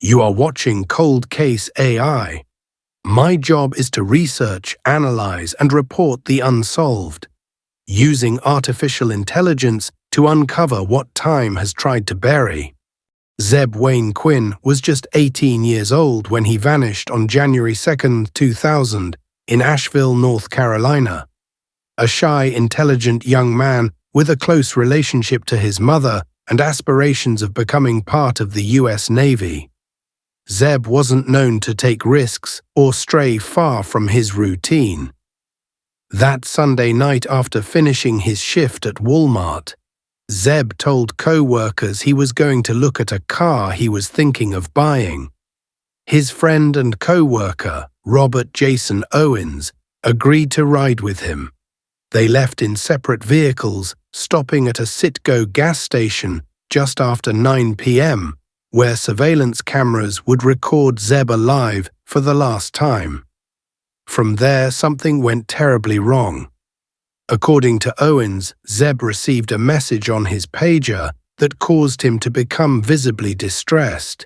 You are watching Cold Case AI. My job is to research, analyze, and report the unsolved, using artificial intelligence to uncover what time has tried to bury. Zebb Quinn was just 18 years old when he vanished on January 2, 2000, in Asheville, North Carolina. A shy, intelligent young man with a close relationship to his mother and aspirations of becoming part of the U.S. Navy. Zebb wasn't known to take risks or stray far from his routine. That Sunday night after finishing his shift at Walmart, Zebb told co-workers he was going to look at a car he was thinking of buying. His friend and co-worker, Robert Jason Owens, agreed to ride with him. They left in separate vehicles, stopping at a Citgo gas station just after 9 p.m., where surveillance cameras would record Zebb alive for the last time. From there, something went terribly wrong. According to Owens, Zebb received a message on his pager that caused him to become visibly distressed.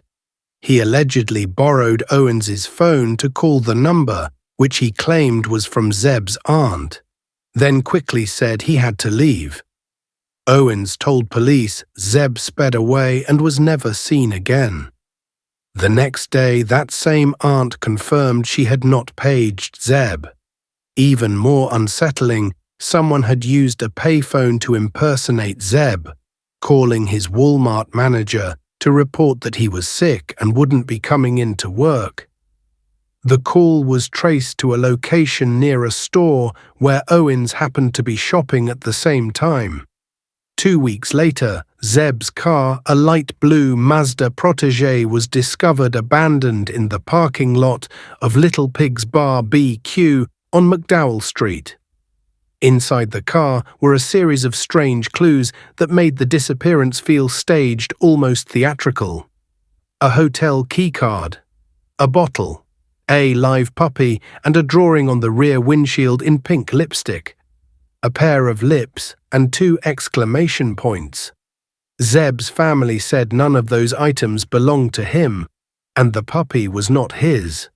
He allegedly borrowed Owens's phone to call the number, which he claimed was from Zebb's aunt, then quickly said he had to leave. Owens told police Zebb sped away and was never seen again. The next day, that same aunt confirmed she had not paged Zebb. Even more unsettling, someone had used a payphone to impersonate Zebb, calling his Walmart manager to report that he was sick and wouldn't be coming in to work. The call was traced to a location near a store where Owens happened to be shopping at the same time. 2 weeks later, Zebb's car, a light blue Mazda Protégé, was discovered abandoned in the parking lot of Little Pig's Bar BQ on McDowell Street. Inside the car were a series of strange clues that made the disappearance feel staged, almost theatrical. A hotel keycard, a bottle, a live puppy, and a drawing on the rear windshield in pink lipstick. A pair of lips and 2 exclamation points. Zebb's family said none of those items belonged to him, and the puppy was not his.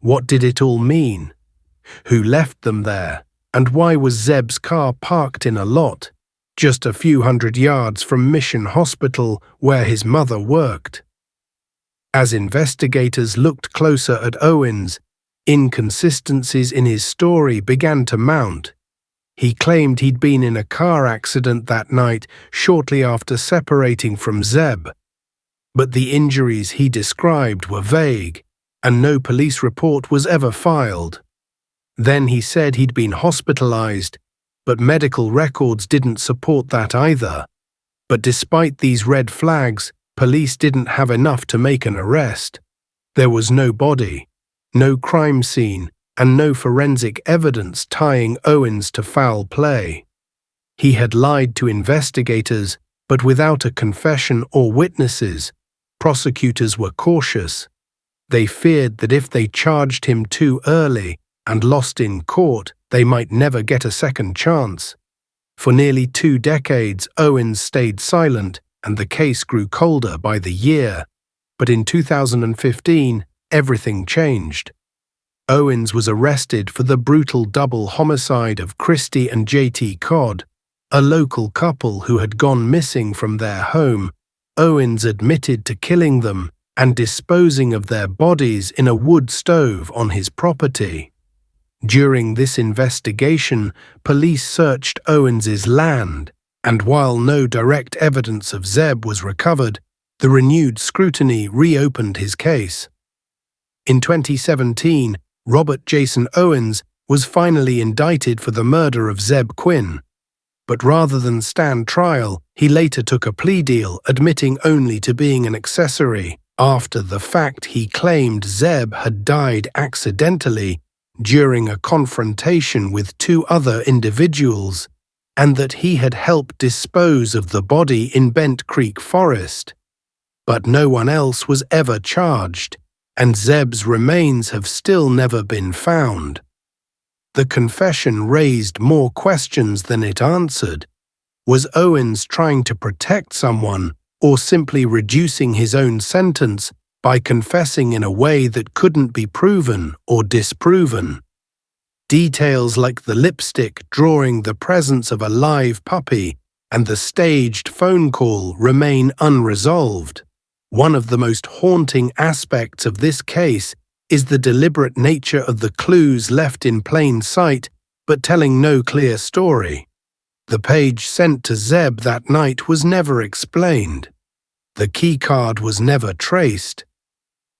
What did it all mean? Who left them there? And why was Zebb's car parked in a lot, just a few hundred yards from Mission Hospital where his mother worked? As investigators looked closer at Owens, inconsistencies in his story began to mount. He claimed he'd been in a car accident that night shortly after separating from Zebb. But the injuries he described were vague, and no police report was ever filed. Then he said he'd been hospitalized, but medical records didn't support that either. But despite these red flags, police didn't have enough to make an arrest. There was no body, no crime scene, and no forensic evidence tying Owens to foul play. He had lied to investigators, but without a confession or witnesses, prosecutors were cautious. They feared that if they charged him too early and lost in court, they might never get a second chance. For nearly 2 decades, Owens stayed silent, and the case grew colder by the year. But in 2015, everything changed. Owens was arrested for the brutal double homicide of Christy and J.T. Codd, a local couple who had gone missing from their home. Owens admitted to killing them and disposing of their bodies in a wood stove on his property. During this investigation, police searched Owens's land, and while no direct evidence of Zebb was recovered, the renewed scrutiny reopened his case. In 2017, Robert Jason Owens was finally indicted for the murder of Zebb Quinn. But rather than stand trial, he later took a plea deal, admitting only to being an accessory. After the fact, he claimed Zebb had died accidentally during a confrontation with 2 other individuals, and that he had helped dispose of the body in Bent Creek Forest. But no one else was ever charged, and Zebb's remains have still never been found. The confession raised more questions than it answered. Was Owens trying to protect someone, or simply reducing his own sentence by confessing in a way that couldn't be proven or disproven. Details like the lipstick drawing the presence of a live puppy and the staged phone call remain unresolved. One of the most haunting aspects of this case is the deliberate nature of the clues left in plain sight but telling no clear story. The page sent to Zebb that night was never explained. The keycard was never traced.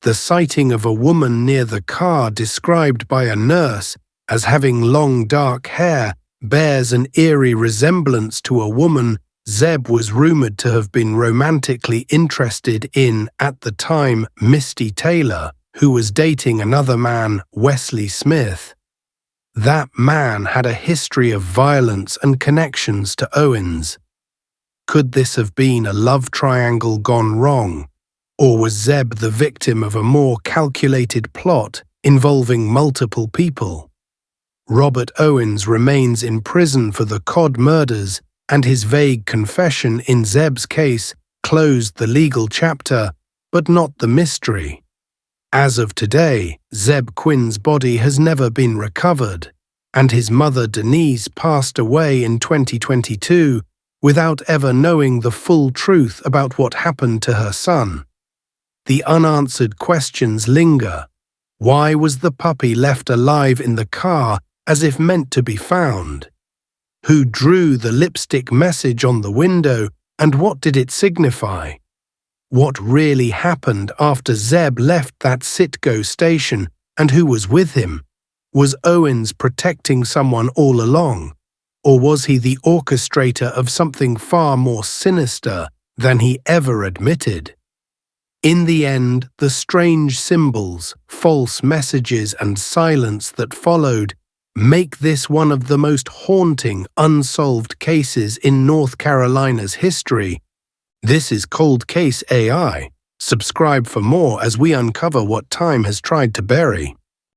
The sighting of a woman near the car described by a nurse as having long dark hair bears an eerie resemblance to a woman Zebb was rumored to have been romantically interested in at the time, Misty Taylor, who was dating another man, Wesley Smith. That man had a history of violence and connections to Owens. Could this have been a love triangle gone wrong? Or was Zebb the victim of a more calculated plot involving multiple people? Robert Owens remains in prison for the Cod murders, and his vague confession in Zebb's case closed the legal chapter, but not the mystery. As of today, Zebb Quinn's body has never been recovered, and his mother Denise passed away in 2022 without ever knowing the full truth about what happened to her son. The unanswered questions linger. Why was the puppy left alive in the car as if meant to be found? Who drew the lipstick message on the window, and what did it signify? What really happened after Zebb left that sit-go station, and who was with him? Was Owens protecting someone all along? Or was he the orchestrator of something far more sinister than he ever admitted? In the end, the strange symbols, false messages, and silence that followed make this one of the most haunting, unsolved cases in North Carolina's history. This is Cold Case AI. Subscribe for more as we uncover what time has tried to bury.